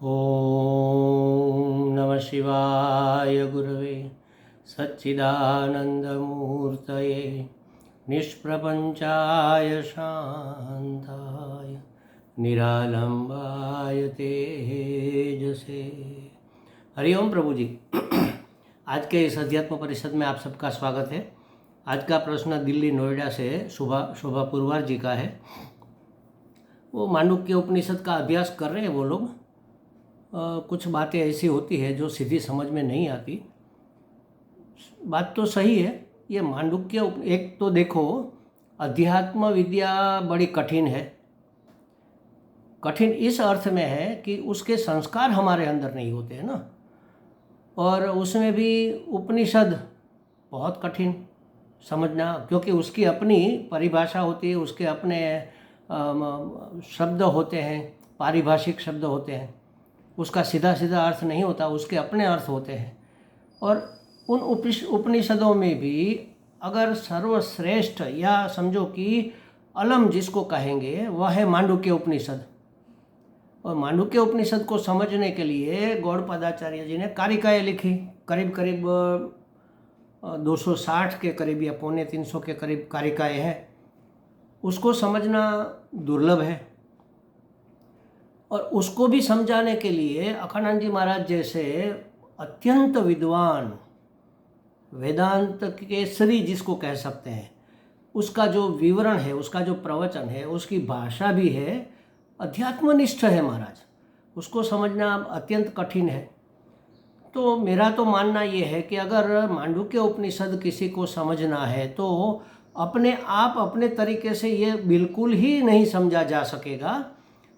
ओम नमः शिवाय गुरवे सच्चिदानंदमूर्तये निष्प्रपंचाय शांताय निरालंबाय तेजसे। हरिओम प्रभु जी। आज के इस अध्यात्म परिषद में आप सबका स्वागत है। आज का प्रश्न दिल्ली नोएडा से शोभा पुरवार जी का है। वो मांडुक्य उपनिषद का अभ्यास कर रहे हैं वो लोग। कुछ बातें ऐसी होती है जो सीधी समझ में नहीं आती। बात तो सही है। ये मांडुक्य एक तो देखो, अध्यात्म विद्या बड़ी कठिन है। कठिन इस अर्थ में है कि उसके संस्कार हमारे अंदर नहीं होते हैं ना, और उसमें भी उपनिषद बहुत कठिन समझना, क्योंकि उसकी अपनी परिभाषा होती है, उसके अपने शब्द होते हैं, पारिभाषिक शब्द होते हैं। उसका सीधा सीधा अर्थ नहीं होता, उसके अपने अर्थ होते हैं। और उन उपनिषदों में भी अगर सर्वश्रेष्ठ या समझो कि अलम जिसको कहेंगे वह है मांडुक्य उपनिषद। और मांडुक्य उपनिषद को समझने के लिए गौड़पादाचार्य जी ने कारिकाएँ लिखी। करीब करीब 260 के करीब या 250 के करीब कारिकाएँ हैं। उसको समझना दुर्लभ है। और उसको भी समझाने के लिए अखंडानंद जी महाराज जैसे अत्यंत विद्वान, वेदांत केसरी जिसको कह सकते हैं, उसका जो विवरण है, उसका जो प्रवचन है, उसकी भाषा भी है, अध्यात्मनिष्ठ है महाराज। उसको समझना अत्यंत कठिन है। तो मेरा तो मानना ये है कि अगर मांडुक्य उपनिषद किसी को समझना है तो अपने आप अपने तरीके से ये बिल्कुल ही नहीं समझा जा सकेगा।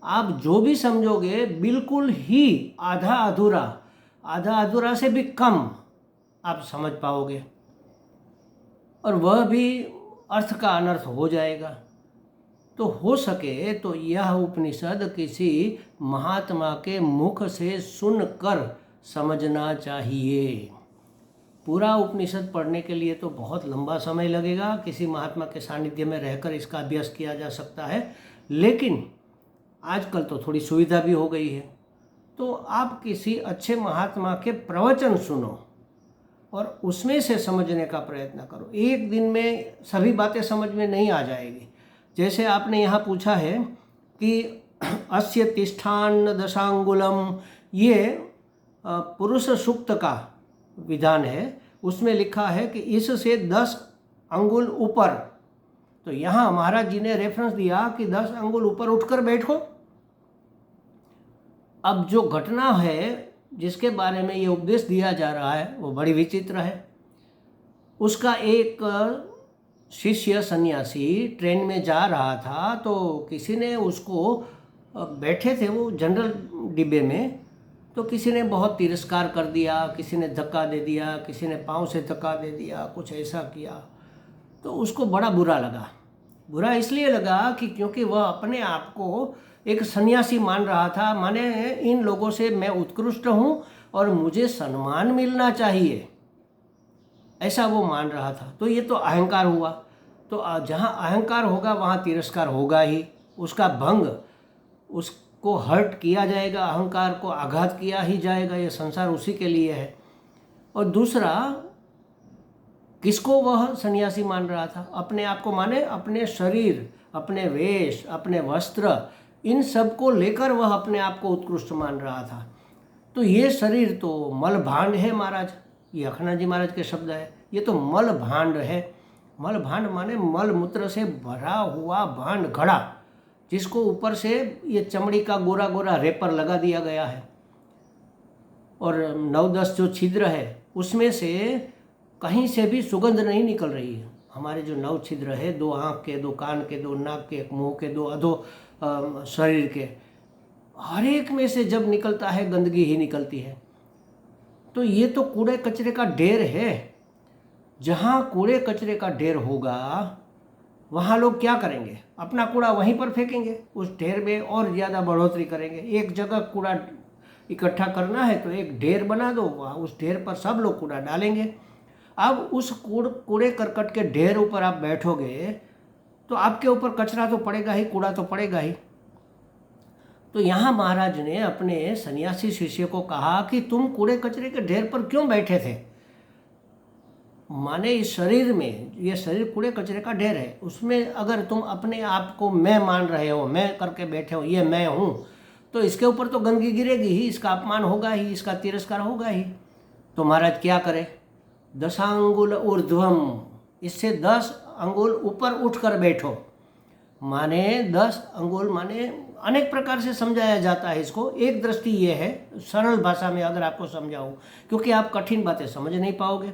आप जो भी समझोगे बिल्कुल ही आधा अधूरा से भी कम आप समझ पाओगे, और वह भी अर्थ का अनर्थ हो जाएगा। तो हो सके तो यह उपनिषद किसी महात्मा के मुख से सुनकर समझना चाहिए। पूरा उपनिषद पढ़ने के लिए तो बहुत लंबा समय लगेगा। किसी महात्मा के सानिध्य में रहकर इसका अभ्यास किया जा सकता है, लेकिन आजकल तो थोड़ी सुविधा भी हो गई है। तो आप किसी अच्छे महात्मा के प्रवचन सुनो और उसमें से समझने का प्रयत्न करो। एक दिन में सभी बातें समझ में नहीं आ जाएगी। जैसे आपने यहाँ पूछा है कि अस्य तिष्ठान दशांगुलम, ये पुरुष सूक्त का विधान है। उसमें लिखा है कि इससे 10 अंगुल ऊपर। तो यहाँ महाराज जी ने रेफरेंस दिया कि 10 अंगुल ऊपर उठकर बैठो। अब जो घटना है जिसके बारे में ये उपदेश दिया जा रहा है वो बड़ी विचित्र है। उसका एक शिष्य सन्यासी ट्रेन में जा रहा था, तो किसी ने उसको, बैठे थे वो जनरल डिब्बे में, तो किसी ने बहुत तिरस्कार कर दिया, किसी ने धक्का दे दिया, किसी ने पाँव से धक्का दे दिया, कुछ ऐसा किया। तो उसको बड़ा बुरा लगा। बुरा इसलिए लगा कि क्योंकि वह अपने आप को एक सन्यासी मान रहा था, माने इन लोगों से मैं उत्कृष्ट हूँ और मुझे सम्मान मिलना चाहिए, ऐसा वो मान रहा था। तो ये तो अहंकार हुआ। तो जहाँ अहंकार होगा वहाँ तिरस्कार होगा ही, उसका भंग, उसको हर्ट किया जाएगा, अहंकार को आघात किया ही जाएगा। ये संसार उसी के लिए है। और दूसरा, किसको वह सन्यासी मान रहा था? अपने आप को, माने अपने शरीर, अपने वेश, अपने वस्त्र, इन सब को लेकर वह अपने आप को उत्कृष्ट मान रहा था। तो ये शरीर तो मल भांड है महाराज। ये अखंडानंद जी महाराज के शब्द है। ये तो मल भांड है। मल भांड माने मल मूत्र से भरा हुआ भांड, घड़ा, जिसको ऊपर से ये चमड़ी का गोरा गोरा रेपर लगा दिया गया है, और 9-10 जो छिद्र है उसमें से कहीं से भी सुगंध नहीं निकल रही है। हमारे जो 9 छिद्र है, 2 आँख के, 2 कान के, 2 नाक के, 1 मुँह के, 2 अधो शरीर के, हर एक में से जब निकलता है गंदगी ही निकलती है। तो ये तो कूड़े कचरे का ढेर है। जहाँ कूड़े कचरे का ढेर होगा वहाँ लोग क्या करेंगे? अपना कूड़ा वहीं पर फेंकेंगे, उस ढेर में और ज़्यादा बढ़ोतरी करेंगे। एक जगह कूड़ा इकट्ठा करना है तो एक ढेर बना दो, वहाँ उस ढेर पर सब लोग कूड़ा डालेंगे। अब उस कूड़े करकट के ढेर ऊपर आप बैठोगे तो आपके ऊपर कचरा तो पड़ेगा ही, कूड़ा तो पड़ेगा ही। तो यहाँ महाराज ने अपने सन्यासी शिष्य को कहा कि तुम कूड़े कचरे के ढेर पर क्यों बैठे थे। माने इस शरीर में, ये शरीर कूड़े कचरे का ढेर है, उसमें अगर तुम अपने आप को मैं मान रहे हो, मैं करके बैठे हो, ये मैं हूँ, तो इसके ऊपर तो गंदगी गिरेगी ही, इसका अपमान होगा ही, इसका तिरस्कार होगा ही। तो महाराज क्या करे, 10 अंगुल ऊर्ध्वम, इससे 10 अंगुल ऊपर उठकर बैठो। माने 10 अंगुल माने अनेक प्रकार से समझाया जाता है इसको। एक दृष्टि ये है, सरल भाषा में अगर आपको समझाऊं, क्योंकि आप कठिन बातें समझ नहीं पाओगे।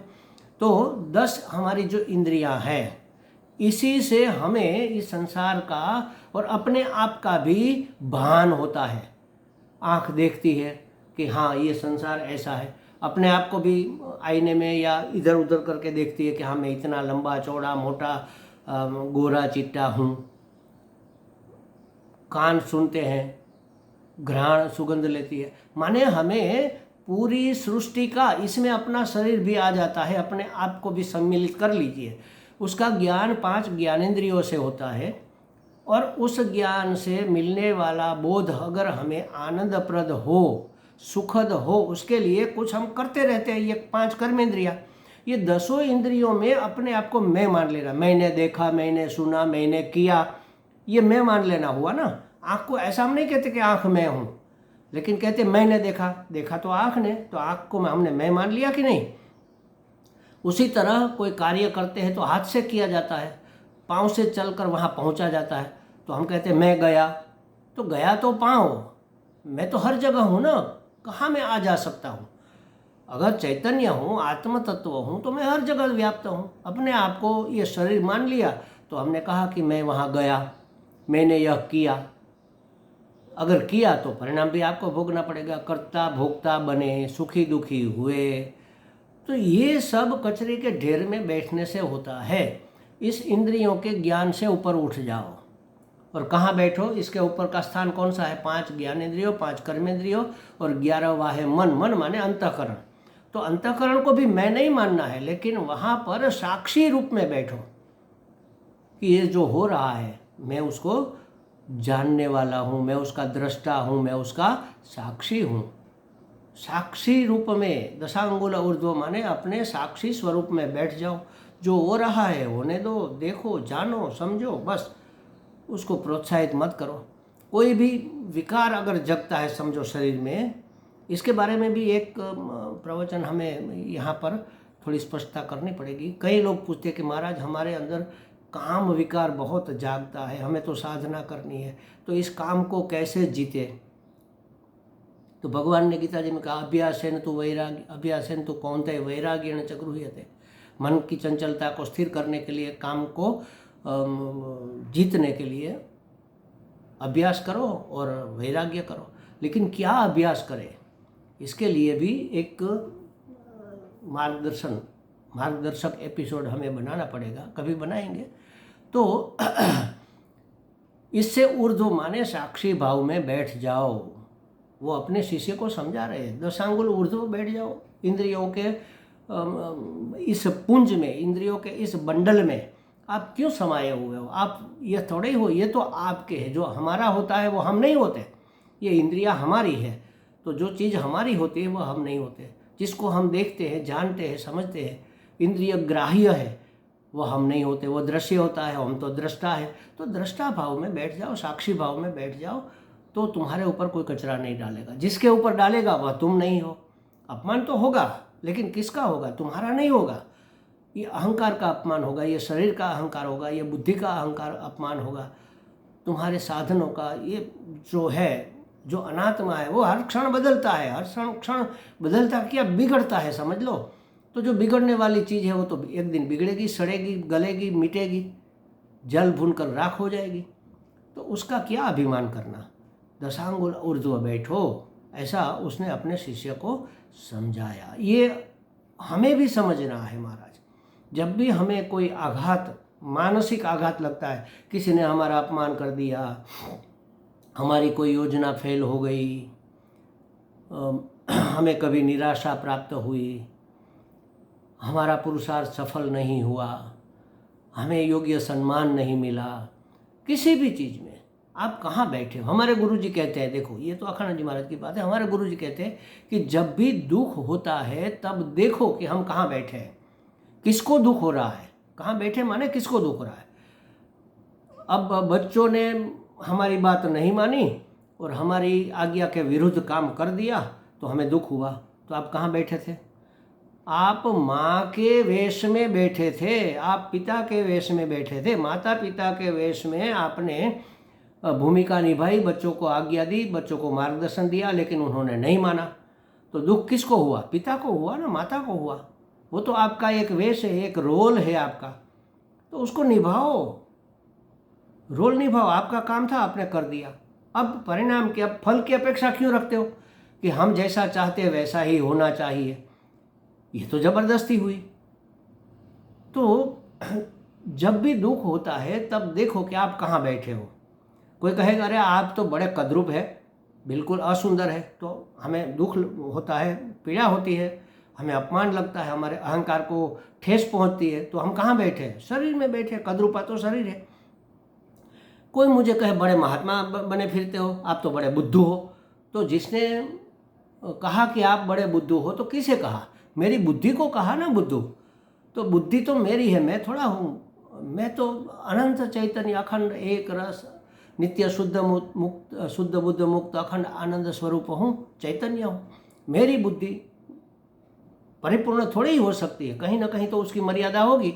तो 10 हमारी जो इंद्रियां हैं, इसी से हमें इस संसार का और अपने आप का भी भान होता है। आँख देखती है कि हाँ ये संसार ऐसा है, अपने आप को भी आईने में या इधर उधर करके देखती है कि हाँ मैं इतना लंबा चौड़ा मोटा गोरा चिट्टा हूँ। कान सुनते हैं, घ्राण सुगंध लेती है, माने हमें पूरी सृष्टि का, इसमें अपना शरीर भी आ जाता है, अपने आप को भी सम्मिलित कर लीजिए। उसका ज्ञान 5 ज्ञानेंद्रियों से होता है, और उस ज्ञान से मिलने वाला बोध अगर हमें आनंदप्रद हो, सुखद हो, उसके लिए कुछ हम करते रहते हैं। ये 5 कर्मेंद्रियाँ, ये 10 इंद्रियों में अपने आप को मैं मान लेना, मैंने देखा, मैंने सुना, मैंने किया, ये मैं मान लेना हुआ ना। आँख को ऐसा हम नहीं कहते कि आँख मैं हूँ, लेकिन कहते मैंने देखा, देखा तो आँख ने, तो आँख को हमने मैं मान लिया कि नहीं। उसी तरह कोई कार्य करते हैं तो हाथ से किया जाता है, पाँव से चलकर वहाँ पहुँचा जाता है, तो हम कहते मैं गया, तो गया तो पाँव, मैं तो हर जगह हूँ ना, कहाँ मैं आ जा सकता हूँ। अगर चैतन्य हूँ, आत्म तत्व हूँ, तो मैं हर जगह व्याप्त हूँ। अपने आप को ये शरीर मान लिया तो हमने कहा कि मैं वहाँ गया, मैंने यह किया। अगर किया तो परिणाम भी आपको भोगना पड़ेगा, कर्ता भोक्ता बने, सुखी दुखी हुए। तो ये सब कचरे के ढेर में बैठने से होता है। इस इंद्रियों के ज्ञान से ऊपर उठ जाओ, और कहाँ बैठो, इसके ऊपर का स्थान कौन सा है, 5 ज्ञानेंद्रियों, 5 कर्मेंद्रियों और 11वां है मन। मन माने अंतःकरण। तो अंतःकरण को भी मैं नहीं मानना है, लेकिन वहाँ पर साक्षी रूप में बैठो कि ये जो हो रहा है मैं उसको जानने वाला हूँ, मैं उसका दृष्टा हूँ, मैं उसका साक्षी हूँ। साक्षी रूप में 10 अंगुल ऊर्ध्व माने अपने साक्षी स्वरूप में बैठ जाओ। जो हो रहा है होने दो, देखो, जानो, समझो, बस उसको प्रोत्साहित मत करो। कोई भी विकार अगर जगता है समझो शरीर में, इसके बारे में भी एक प्रवचन हमें यहाँ पर थोड़ी स्पष्टता करनी पड़ेगी। कई लोग पूछते हैं कि महाराज हमारे अंदर काम विकार बहुत जागता है, हमें तो साधना करनी है, तो इस काम को कैसे जीते। तो भगवान ने गीता जी में कहा अभ्यासेन तु वैराग्य, अभ्यासेन तु कौन्तेय वैराग्येण च गृह्यते। मन की चंचलता को स्थिर करने के लिए, काम को जीतने के लिए अभ्यास करो और वैराग्य करो। लेकिन क्या अभ्यास करें, इसके लिए भी एक मार्गदर्शक एपिसोड हमें बनाना पड़ेगा, कभी बनाएंगे। तो इससे ऊर्ध्व माने साक्षी भाव में बैठ जाओ। वो अपने शिष्य को समझा रहे हैं, 10 अंगुल ऊर्ध्व बैठ जाओ। इंद्रियों के इस पुंज में, इंद्रियों के इस बंडल में आप क्यों समाये हुए हो। आप ये थोड़े ही हो, ये तो आपके है। जो हमारा होता है वो हम नहीं होते। ये इंद्रियां हमारी है, तो जो चीज़ हमारी होती है वो हम नहीं होते। जिसको हम देखते हैं, जानते हैं, समझते हैं, इंद्रिय ग्राह्य है, वो हम नहीं होते। वो दृश्य होता है, हम तो दृष्टा है। तो दृष्टा भाव में बैठ जाओ, साक्षी भाव में बैठ जाओ, तो तुम्हारे ऊपर कोई कचरा नहीं डालेगा। जिसके ऊपर डालेगा वह तुम नहीं हो। अपमान तो होगा, लेकिन किसका होगा, तुम्हारा नहीं होगा। ये अहंकार का अपमान होगा, ये शरीर का अहंकार होगा, ये बुद्धि का अहंकार अपमान होगा, तुम्हारे साधनों का। ये जो है, जो अनात्मा है, वो हर क्षण बदलता है, हर क्षण बदलता क्या बिगड़ता है, समझ लो। तो जो बिगड़ने वाली चीज़ है वो तो एक दिन बिगड़ेगी, सड़ेगी, गलेगी, मिटेगी, जल भून कर राख हो जाएगी। तो उसका क्या अभिमान करना। 10 अंगुल ऊर्ध्व बैठो, ऐसा उसने अपने शिष्य को समझाया। ये हमें भी समझना है महाराज। जब भी हमें कोई आघात, मानसिक आघात लगता है, किसी ने हमारा अपमान कर दिया, हमारी कोई योजना फेल हो गई, हमें कभी निराशा प्राप्त हुई, हमारा पुरुषार्थ सफल नहीं हुआ, हमें योग्य सम्मान नहीं मिला, किसी भी चीज़ में, आप कहाँ बैठे हो। हमारे गुरुजी कहते हैं, देखो ये तो अखंडानंद जी महाराज की बात है, हमारे गुरुजी कहते हैं कि जब भी दुख होता है तब देखो कि हम कहाँ बैठे हैं, किसको दुख हो रहा है। कहाँ बैठे माने किसको दुख हो रहा है। अब बच्चों ने हमारी बात नहीं मानी और हमारी आज्ञा के विरुद्ध काम कर दिया तो हमें दुख हुआ। तो आप कहाँ बैठे थे? आप माँ के वेश में बैठे थे, आप पिता के वेश में बैठे थे। माता पिता के वेश में आपने भूमिका निभाई, बच्चों को आज्ञा दी, बच्चों को मार्गदर्शन दिया, लेकिन उन्होंने नहीं माना। तो दुख किसको हुआ? पिता को हुआ ना, माता को हुआ। वो तो आपका एक वेश है, एक रोल है आपका, तो उसको निभाओ, रोल निभाओ। आपका काम था, आपने कर दिया। अब परिणाम की, अब फल की अपेक्षा क्यों रखते हो कि हम जैसा चाहते वैसा ही होना चाहिए? ये तो जबरदस्ती हुई। तो जब भी दुख होता है तब देखो कि आप कहाँ बैठे हो। कोई कहेगा अरे आप तो बड़े कद्रूप है, बिल्कुल असुंदर है, तो हमें दुख होता है, पीड़ा होती है, हमें अपमान लगता है, हमारे अहंकार को ठेस पहुंचती है। तो हम कहाँ बैठे हैं? शरीर में बैठे। कद्रूपा तो शरीर है। कोई मुझे कहे बड़े महात्मा बने फिरते हो, आप तो बड़े बुद्धू हो। तो जिसने कहा कि आप बड़े बुद्धू हो तो किसे कहा? मेरी बुद्धि को कहा ना बुद्धू। तो बुद्धि तो मेरी है, मैं थोड़ा हूँ। मैं तो अनंत चैतन्य अखंड एक रस नित्य शुद्ध मुक्त शुद्ध बुद्ध मुक्त अखंड आनंद स्वरूप हूँ, चैतन्य हूँ। मेरी बुद्धि परिपूर्ण थोड़ी ही हो सकती है, कहीं ना कहीं तो उसकी मर्यादा होगी।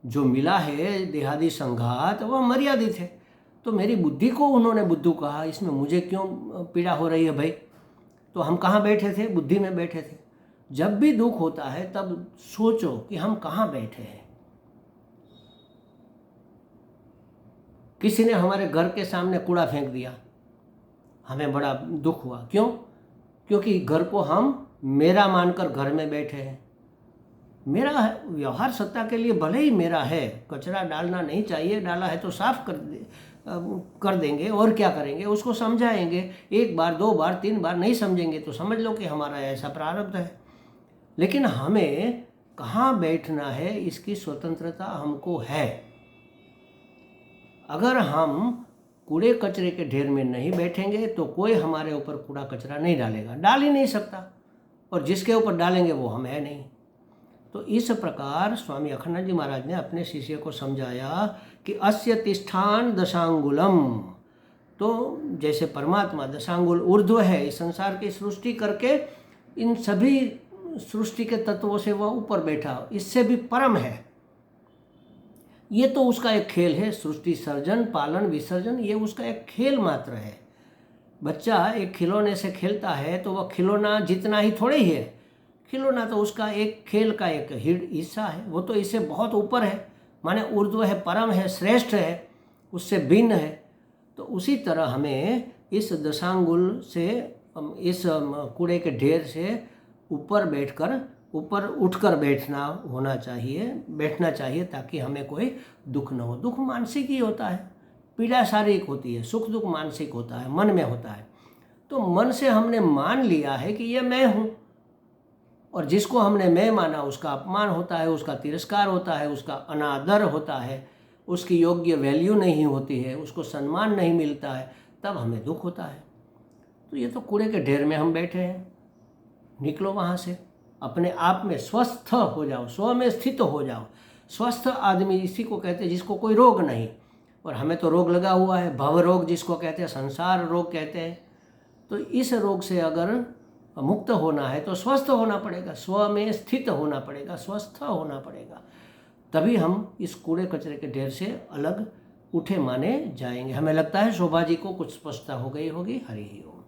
जो मिला है देहादि संघात वह मर्यादित है। तो मेरी बुद्धि को उन्होंने बुद्धू कहा, इसमें मुझे क्यों पीड़ा हो रही है भाई? तो हम कहाँ बैठे थे? बुद्धि में बैठे थे। जब भी दुख होता है तब सोचो कि हम कहाँ बैठे हैं। किसी ने हमारे घर के सामने कूड़ा फेंक दिया, हमें बड़ा दुख हुआ। क्यों? क्योंकि घर को हम मेरा मानकर घर में बैठे हैं। मेरा व्यवहार सत्ता के लिए भले ही मेरा है, कचरा डालना नहीं चाहिए, डाला है तो साफ कर देंगे, और क्या करेंगे? उसको समझाएंगे। एक बार, दो बार, तीन बार नहीं समझेंगे तो समझ लो कि हमारा ऐसा प्रारब्ध है। लेकिन हमें कहाँ बैठना है इसकी स्वतंत्रता हमको है। अगर हम कूड़े कचरे के ढेर में नहीं बैठेंगे तो कोई हमारे ऊपर कूड़ा कचरा नहीं डालेगा, डाल ही नहीं सकता, और जिसके ऊपर डालेंगे वो हम है नहीं। तो इस प्रकार स्वामी अखंडानंद जी महाराज ने अपने शिष्य को समझाया कि अस्य तिष्ठान दशांगुलम। तो जैसे परमात्मा दशांगुल ऊर्ध्व है, इस संसार की सृष्टि करके इन सभी सृष्टि के तत्वों से वह ऊपर बैठा, इससे भी परम है। ये तो उसका एक खेल है, सृष्टि सर्जन पालन विसर्जन, ये उसका एक खेल मात्र है। बच्चा एक खिलौने से खेलता है तो वह खिलौना जितना ही थोड़े ही है, खिलौना तो उसका एक खेल का एक हिस्सा है। वो तो इससे बहुत ऊपर है, माने ऊर्ध्व है, परम है, श्रेष्ठ है, उससे भिन्न है। तो उसी तरह हमें इस दशांगुल से, इस कूड़े के ढेर से ऊपर बैठकर, ऊपर उठकर बैठना चाहिए, ताकि हमें कोई दुख न हो। दुख मानसिक ही होता है, पीड़ा शारीरिक होती है, सुख दुख मानसिक होता है, मन में होता है। तो मन से हमने मान लिया है कि ये मैं हूँ, और जिसको हमने मैं माना उसका अपमान होता है, उसका तिरस्कार होता है, उसका अनादर होता है, उसकी योग्य वैल्यू नहीं होती है, उसको सम्मान नहीं मिलता है, तब हमें दुख होता है। तो ये तो कूड़े के ढेर में हम बैठे हैं। निकलो वहाँ से, अपने आप में स्वस्थ हो जाओ, स्व में स्थित हो जाओ। स्वस्थ आदमी इसी को कहते हैं जिसको कोई रोग नहीं, और हमें तो रोग लगा हुआ है, भव रोग जिसको कहते हैं, संसार रोग कहते हैं। तो इस रोग से अगर मुक्त होना है तो स्वस्थ होना पड़ेगा, स्व में स्थित होना पड़ेगा, स्वस्थ होना पड़ेगा, तभी हम इस कूड़े कचरे के ढेर से अलग उठे माने जाएंगे। हमें लगता है शोभा जी को कुछ स्पष्टता हो गई होगी। हरि ओम।